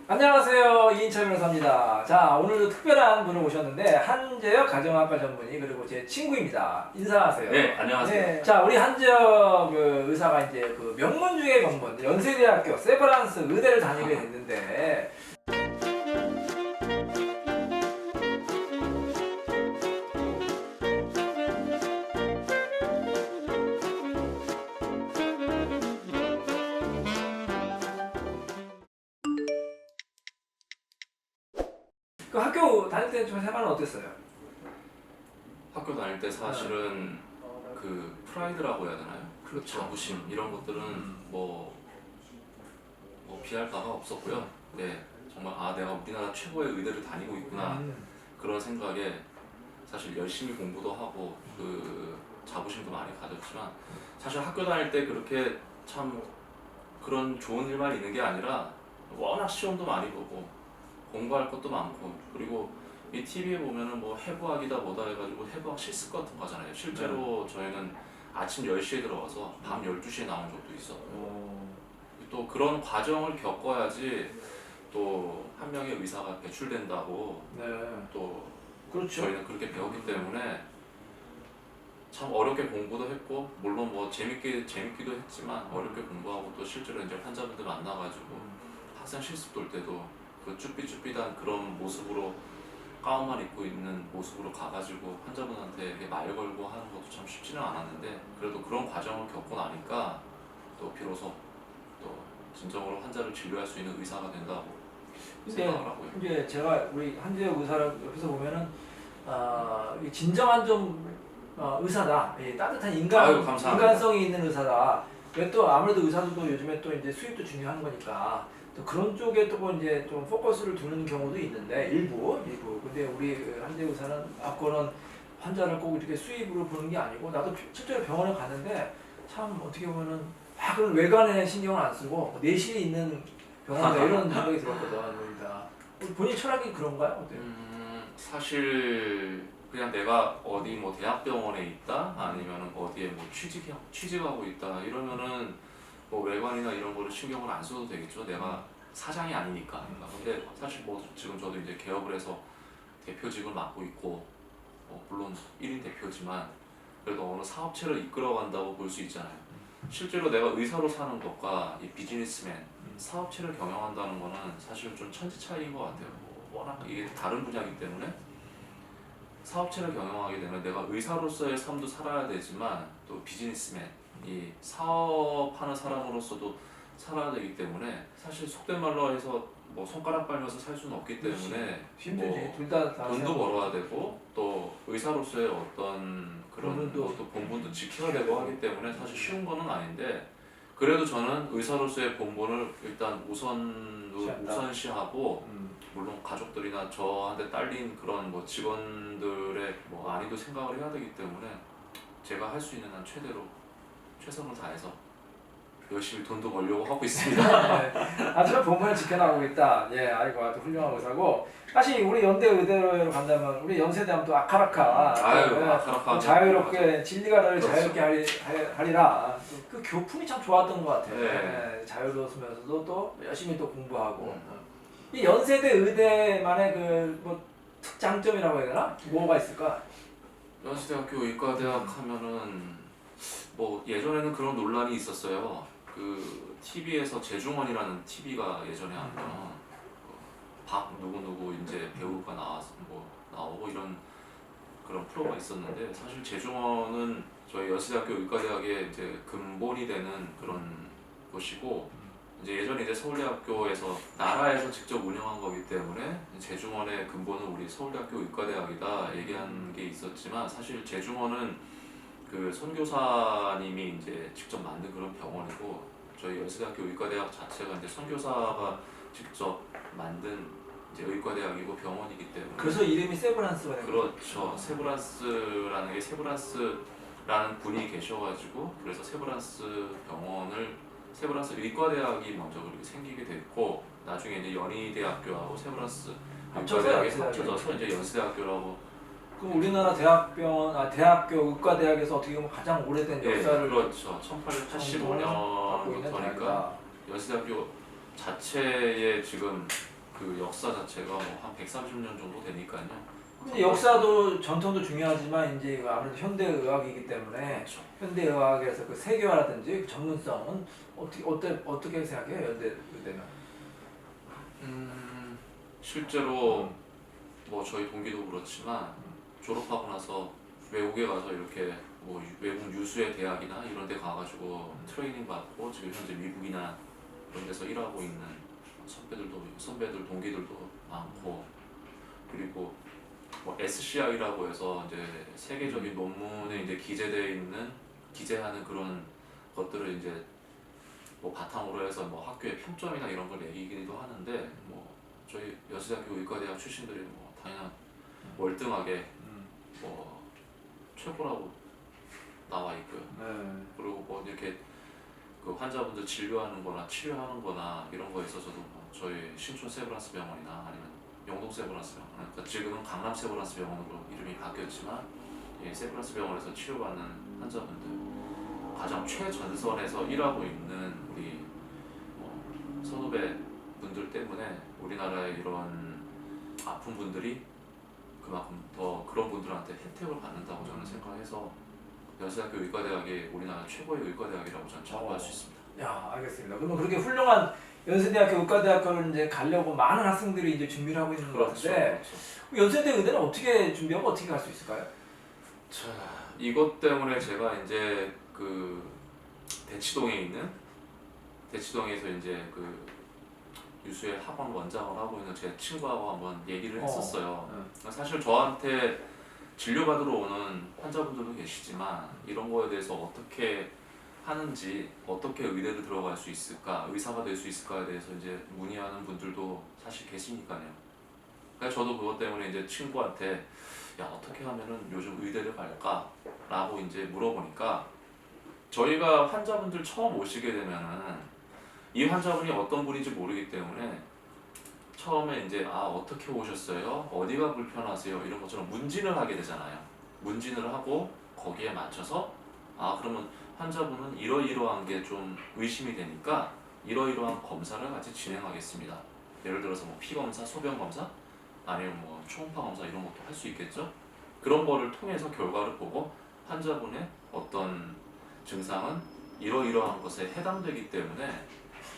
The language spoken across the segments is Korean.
안녕하세요. 이인철 변호사입니다. 자, 오늘도 특별한 분을 모셨는데 한재혁 가정의학과 전문의 그리고 제 친구입니다. 인사하세요. 네, 안녕하세요. 네, 자, 우리 한재혁 의사가 이제 그 명문 중의 명문 연세대학교 세브란스 의대를 다니게 됐는데 그 학교 다닐 때 좀 생활은 어땠어요? 학교 다닐 때 사실은 그 프라이드라고 해야 되나요? 그렇죠. 자부심 이런 것들은 뭐 비할 바가 없었고요. 네, 정말 내가 우리나라 최고의 의대를 다니고 있구나 그런 생각에 사실 열심히 공부도 하고 그 자부심도 많이 가졌지만 사실 학교 다닐 때 그렇게 참 그런 좋은 일만 있는 게 아니라 워낙 시험도 많이 보고 공부할 것도 많고 그리고 이 TV에 보면은 뭐 해부학이다 뭐다 해가지고 해부학 실습 같은 거 하잖아요. 실제로 저희는 아침 10시에 들어가서 밤 12시에 나온 적도 있었고 또 그런 과정을 겪어야지 또 한 명의 의사가 배출된다고 네. 또 그렇죠. 저희는 그렇게 배웠기 때문에 참 어렵게 공부도 했고 물론 뭐 재밌기도 했지만 어렵게 공부하고 또 실제로 이제 환자분들 만나가지고 학생 실습 돌 때도 그 쭈삣쭈삣한 그런 모습으로 가운만 입고 있는 모습으로 가가지고 환자분한테 이렇게 말 걸고 하는 것도 참 쉽지는 않았는데 그래도 그런 과정을 겪고 나니까 또 비로소 또 진정으로 환자를 진료할 수 있는 의사가 된다고 생각을 하고요. 이제 제가 우리 한재혁 의사를 옆에서 보면은 이 진정한 좀 의사다. 이 따뜻한 아유, 감사합니다. 인간성이 있는 의사다. 왜 또 아무래도 의사들도 요즘에 또 이제 수입도 중요한 거니까 또 그런 쪽에 또 이제 좀 포커스를 두는 경우도 있는데 일부. 근데 우리 한재혁 의사는 앞으로는 환자를 꼭 이렇게 수입으로 보는 게 아니고 나도 실제로 병원에 갔는데 참 어떻게 보면은 그런 외관에 신경을 안 쓰고 내실이 있는 병원이다 이런 생각이 들었거든. 우리가 본인 철학이 그런가요? 어때요? 사실 그냥 내가 어디 뭐 대학병원에 있다 아니면은 어디에 뭐 취직하고 있다 이러면은 뭐 외관이나 이런 거를 신경을 안 써도 되겠죠. 내가 사장이 아니니까. 근데 사실 뭐 지금 저도 이제 개업을 해서 대표직을 맡고 있고 물론 1인 대표지만 그래도 어느 사업체를 이끌어간다고 볼 수 있잖아요. 실제로 내가 의사로 사는 것과 이 비즈니스맨 사업체를 경영한다는 거는 사실 좀 천지 차이인 것 같아요. 워낙 이게 다른 분야이기 때문에 사업체를 경영하게 되면 내가 의사로서의 삶도 살아야 되지만 또 비즈니스맨 이 사업하는 사람으로서도 살아야 되기 때문에 사실 속된 말로 해서 뭐 손가락 빨면서 살 수는 없기 때문에 힘들지. 뭐 둘 다 돈도 벌어야 되고 또 의사로서의 어떤 그런 것도 본분도 지켜야 되고 하기 때문에 사실 쉬운 거는 아닌데 그래도 저는 의사로서의 본분을 일단 우선시하고 물론 가족들이나 저한테 딸린 그런 뭐 직원들의 뭐 안위도 생각을 해야 되기 때문에 제가 할 수 있는 한 최대로 최선을 다해서 열심히 돈도 벌려고 하고 있습니다. 네. 하지만 본분을 지켜나가고 있다. 예, 아이고 아주 훌륭한 의사고 사실 우리 연대 의대로 간다면 우리 연세대하면 또 아카라카 또 자유롭게 진리가를 그렇죠. 자유롭게 하리라 그 교품이 참 좋았던 것 같아요. 네. 예, 자유로우면서도 또 열심히 또 공부하고 이 연세대 의대만의 그 뭐 특장점이라고 해야 되나? 뭐가 있을까? 연세대학교 의과대학 하면은 뭐 예전에는 그런 논란이 있었어요. 그 TV에서 재중원이라는 TV가 예전에 하면 박 누구 이제 배우가 나오고 이런 그런 프로가 있었는데 사실 재중원은 저희 연세대학교 의과대학의 이제 근본이 되는 그런 곳이고 이제 예전에 이제 서울대학교에서 나라에서 직접 운영한 거기 때문에 재중원의 근본은 우리 서울대학교 의과대학이다 얘기한 게 있었지만 사실 재중원은 그 선교사님이 이제 직접 만든 그런 병원이고 저희 연세대학교 의과대학 자체가 이제 선교사가 직접 만든 이제 의과대학이고 병원이기 때문에 그래서 이름이 세브란스가 된 거죠. 그렇죠. 세브란스라는 분이 계셔가지고 그래서 세브란스 의과대학이 먼저 그렇게 생기게 됐고 나중에 이제 연희대학교하고 세브란스 의과대학이 합쳐져서 이제 연세대학교라고. 그럼 우리나라 대학교 의과대학에서 어떻게 보면 가장 오래된 역사를 그렇죠. 1885년부터니까 연세대학교 자체에 지금 그 역사 자체가 뭐 한 130년 정도 되니까요. 근데 역사도 전통도 중요하지만 이제 이거 아무래도 현대 의학이기 때문에 그렇죠. 현대 의학에서 그 세계화라든지 그 전문성은 어떻게 생각해요? 연대 의대는? 실제로 뭐 저희 동기도 그렇지만 졸업하고 나서 외국에 가서 이렇게 뭐 외국 유수의 대학이나 이런 데 가가지고 트레이닝 받고 지금 현재 미국이나 이런 데서 일하고 있는 선배들 동기들도 많고, 그리고 뭐 SCI라고 해서 이제 세계적인 논문에 이제 기재하는 그런 것들을 이제 뭐 바탕으로 해서 뭐 학교의 평점이나 이런 걸 매기기도 하는데, 뭐 저희 여수대학교 의과대학 출신들이 뭐 당연한 월등하게 뭐 최고라고 나와 있고요. 네. 그리고 뭐 이렇게 그 환자분들 진료하는 거나 치료하는 거나 이런 거에 있어서도 뭐 저희 신촌 세브란스 병원이나 아니면 영동 세브란스 병원, 그러니까 지금은 강남 세브란스 병원으로 이름이 바뀌었지만 예, 세브란스 병원에서 치료받는 환자분들 가장 최전선에서 일하고 있는 우리 뭐 선후배 분들 때문에 우리나라의 이런 아픈 분들이 그만큼 더 그런 분들한테 혜택을 받는다고 저는 생각해서 여수대학교 의과대학이 우리나라 최고의 의과대학이라고 저는 자부할 수 있습니다. 야, 알겠습니다. 그러면 그렇게 훌륭한 연세대학교 의과대학교를 이제 가려고 많은 학생들이 이제 준비를 하고 있는 것 그렇죠. 같은데 연세대 의대는 어떻게 준비하고 어떻게 갈 수 있을까요? 자, 이것 때문에 제가 이제 그 대치동에서 이제 그 유수의 학원 원장을 하고 있는 제 친구하고 한번 얘기를 했었어요. 사실 저한테 진료받으러 오는 환자분들도 계시지만 이런 거에 대해서 어떻게 하는지, 어떻게 의대를 들어갈 수 있을까, 의사가 될 수 있을까에 대해서 이제 문의하는 분들도 사실 계시니까요. 그러니까 저도 그것 때문에 이제 친구한테 야, 어떻게 하면은 요즘 의대를 갈까? 라고 이제 물어보니까, 저희가 환자분들 처음 오시게 되면은 이 환자분이 어떤 분인지 모르기 때문에 처음에 이제 어떻게 오셨어요? 어디가 불편하세요? 이런 것처럼 문진을 하게 되잖아요. 문진을 하고 거기에 맞춰서 그러면 환자분은 이러이러한 게 좀 의심이 되니까 이러이러한 검사를 같이 진행하겠습니다. 예를 들어서 뭐 피검사, 소변검사, 아니면 뭐 초음파 검사 이런 것도 할 수 있겠죠. 그런 거를 통해서 결과를 보고 환자분의 어떤 증상은 이러이러한 것에 해당되기 때문에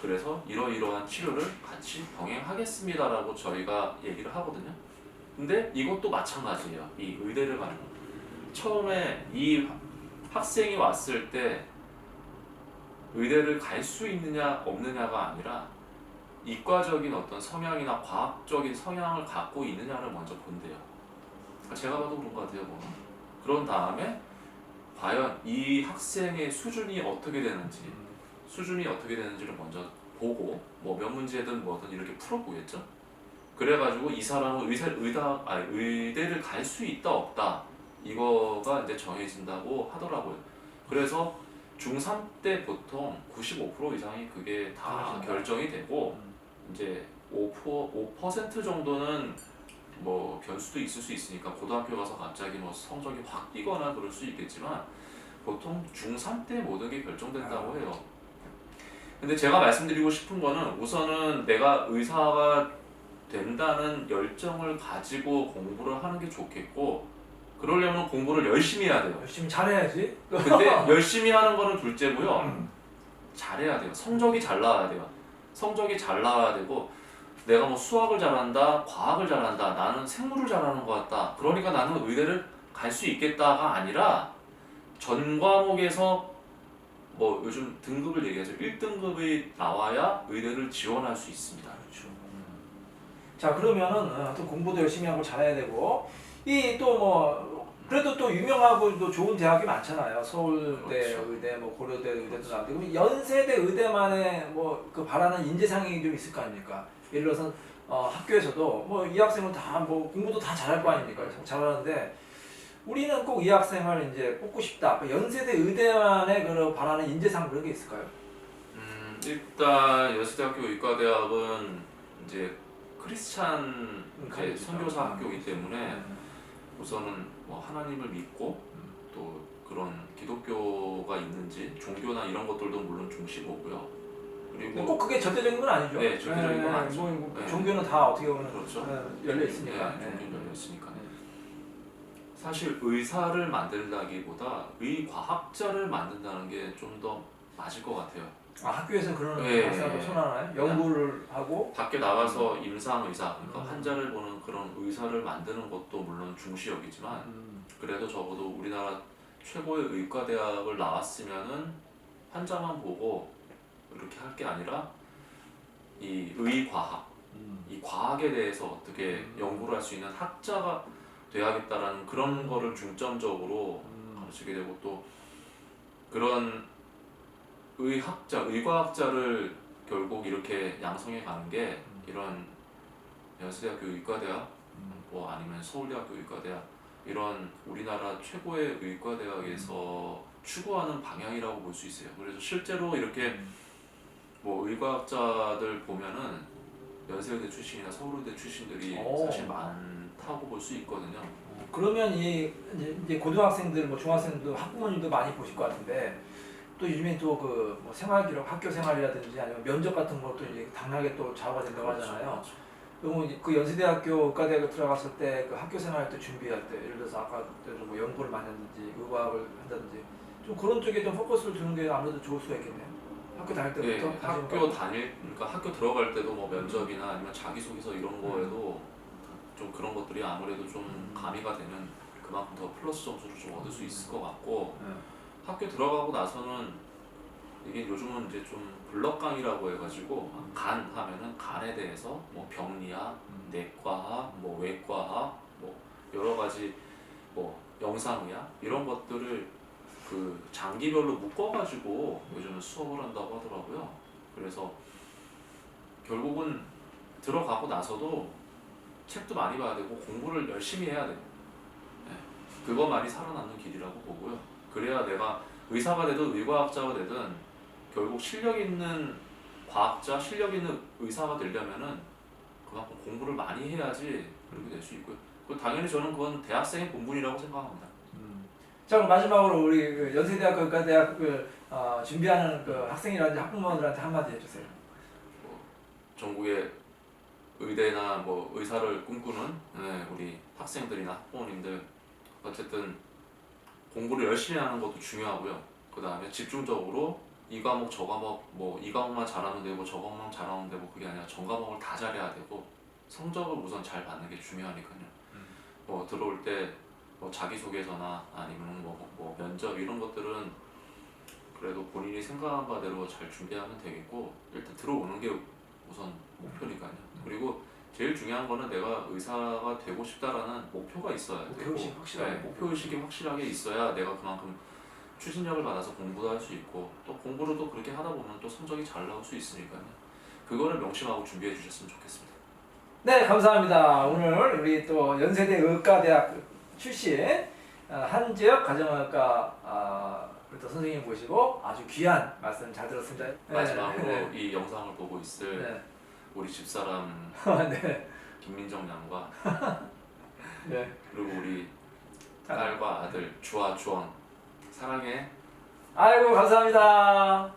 그래서 이러이러한 치료를 같이 병행하겠습니다라고 저희가 얘기를 하거든요. 근데 이것도 마찬가지예요. 이 의대를 가는 거. 처음에 이 학생이 왔을 때 의대를 갈 수 있느냐 없느냐가 아니라 이과적인 어떤 성향이나 과학적인 성향을 갖고 있느냐를 먼저 본대요. 제가 봐도 그런 것 같아요. 뭐. 그런 다음에 과연 이 학생의 수준이 어떻게 되는지를 먼저 보고 뭐 몇 문제든 뭐든 이렇게 풀어보겠죠. 그래가지고 이 사람은 의대를 갈 수 있다 없다 이거가 이제 정해진다고 하더라고요. 그래서 중3 때 보통 95% 이상이 그게 다 결정이 되고 이제 5% 정도는 뭐 변수도 있을 수 있으니까 고등학교 가서 갑자기 뭐 성적이 확 뛰거나 그럴 수 있겠지만 보통 중3 때 모든 게 결정된다고 해요. 근데 제가 말씀드리고 싶은 거는 우선은 내가 의사가 된다는 열정을 가지고 공부를 하는 게 좋겠고, 그러려면 공부를 열심히 해야 돼요. 열심히 잘해야지. 근데 열심히 하는 거는 둘째고요. 잘해야 돼요. 성적이 잘 나와야 돼요. 성적이 잘 나와야 되고, 내가 뭐 수학을 잘한다, 과학을 잘한다, 나는 생물을 잘하는 것 같다, 그러니까 나는 의대를 갈 수 있겠다가 아니라 전 과목에서 뭐 요즘 등급을 얘기해서 1등급이 나와야 의대를 지원할 수 있습니다. 그렇죠. 자, 그러면은 또 공부도 열심히 하고 잘해야 되고, 이 또 뭐 그래도 또 유명하고 또 좋은 대학이 많잖아요. 서울대 그렇죠. 의대, 뭐 고려대 의대도 나오고. 그럼 연세대 의대만의 뭐 그 바라는 인재상이 좀 있을 거 아닙니까? 예를 들어서 학교에서도 뭐 이 학생은 다 뭐 공부도 다 잘할 거 아닙니까? 잘하는데 우리는 꼭 이 학생을 이제 뽑고 싶다. 연세대 의대만의 그 바라는 인재상 그런 게 있을까요? 일단 여수대학교 의과대학은 이제 크리스찬 이제 선교사 학교이기 때문에 우선은 뭐 하나님을 믿고 또 그런 기독교가 있는지 종교나 이런 것들도 물론 중시보고요. 그리고 꼭 그게 절대적인 건 아니죠. 네, 절대적인 건 아니죠. 뭐 네. 종교는 다 어떻게 보면 그렇죠. 열려 있으니까. 네, 종교는 열려 있으니까. 네. 사실 의사를 만들다기보다 의과학자를 만든다는 게 좀 더 맞을 것 같아요. 아, 학교에서 그런 네. 학생을 선언하나요? 연구를 하고 밖에 나가서 임상 의사, 그러니까 음. 환자를 보는 그런 의사를 만드는 것도 물론 중시여기지만 그래도 적어도 우리나라 최고의 의과대학을 나왔으면은 환자만 보고 이렇게 할 게 아니라 이 의과학, 이 과학에 대해서 어떻게 연구를 할 수 있는 학자가 돼야겠다라는 그런 거를 중점적으로 가르치게 되고 또 그런 의학자, 의과학자를 결국 이렇게 양성해 가는 게 이런 연세대학교 의과대학 뭐 아니면 서울대학교 의과대학 이런 우리나라 최고의 의과대학에서 추구하는 방향이라고 볼 수 있어요. 그래서 실제로 이렇게 뭐 의과학자들 보면은 연세대 출신이나 서울대 출신들이 오. 사실 많다고 볼 수 있거든요. 그러면 이제 고등학생들, 뭐 중학생들, 학부모님도 많이 보실 것 같은데 또 요즘에 또 그 뭐 생활기록, 학교 생활이라든지 아니면 면접 같은 것도 이제 당연하게 또 좌우가 된다고 하잖아요. 그리고 그 연세대학교 의과대학에 들어갔을 때 그 학교 생활 때 준비할 때 예를 들어서 아까 뭐 연구를 많이 한다든지 의과학을 한다든지 좀 그런 쪽에 좀 포커스를 두는 게 아무래도 좋을 수가 있겠네요. 학교 다닐 네, 때부터 학교 그러니까 학교 들어갈 때도 뭐 면접이나 아니면 자기소개서 이런 거에도 좀 그런 것들이 아무래도 좀 가미가 되면 그만큼 더 플러스 점수를 좀 얻을 수 있을 것 같고 학교 들어가고 나서는 이게 요즘은 이제 좀 블럭 강의라고 해가지고 간 하면은 간에 대해서 뭐 병리학, 내과학, 뭐 외과학, 뭐 여러 가지 뭐 영상의학 이런 것들을 그 장기별로 묶어가지고 요즘은 수업을 한다고 하더라고요. 그래서 결국은 들어가고 나서도 책도 많이 봐야 되고 공부를 열심히 해야 돼요. 네. 그것만이 살아남는 길이라고 보고요. 그래야 내가 의사가 되든 의과학자가 되든 결국 실력 있는 과학자, 실력 있는 의사가 되려면은 그만큼 공부를 많이 해야지 그렇게 될 수 있고요. 당연히 저는 그건 대학생의 본분이라고 생각합니다. 자, 그럼 마지막으로 우리 그 연세대학교 의과대학 준비하는 그 학생이라든지 학부모들한테 한마디 해주세요. 전국의 의대나 뭐 의사를 꿈꾸는 우리 학생들이나 학부모님들 어쨌든 공부를 열심히 하는 것도 중요하고요. 그 다음에 집중적으로 이 과목 저 과목 뭐 이 과목만 잘하면 되고 저 과목만 잘하면 되고 그게 아니라 전 과목을 다 잘해야 되고 성적을 우선 잘 받는 게 중요하니까요. 뭐 들어올 때 뭐 자기소개서나 아니면 뭐 면접 이런 것들은 그래도 본인이 생각한 바대로 잘 준비하면 되겠고 일단 들어오는 게 우선 목표니까요. 그리고 제일 중요한 거는 내가 의사가 되고 싶다라는 목표가 있어야 되고 목표의식 확실하게. 목표의식이 확실하게 있어야 내가 그만큼 추진력을 받아서 공부도 할 수 있고 또 공부를 또 그렇게 하다 보면 또 성적이 잘 나올 수 있으니까요. 그거를 명심하고 준비해 주셨으면 좋겠습니다. 네, 감사합니다. 오늘 우리 또 연세대 의과대학 출신 한지혁 가정의학과 우리 또 선생님 모시고 아주 귀한 말씀 잘 들었습니다. 마지막으로 네. 이 영상을 보고 있을 네. 우리 집사람 네. 김민정 양과 네. 그리고 우리 딸과 아들 주아 주원 사랑해. 아이고 감사합니다.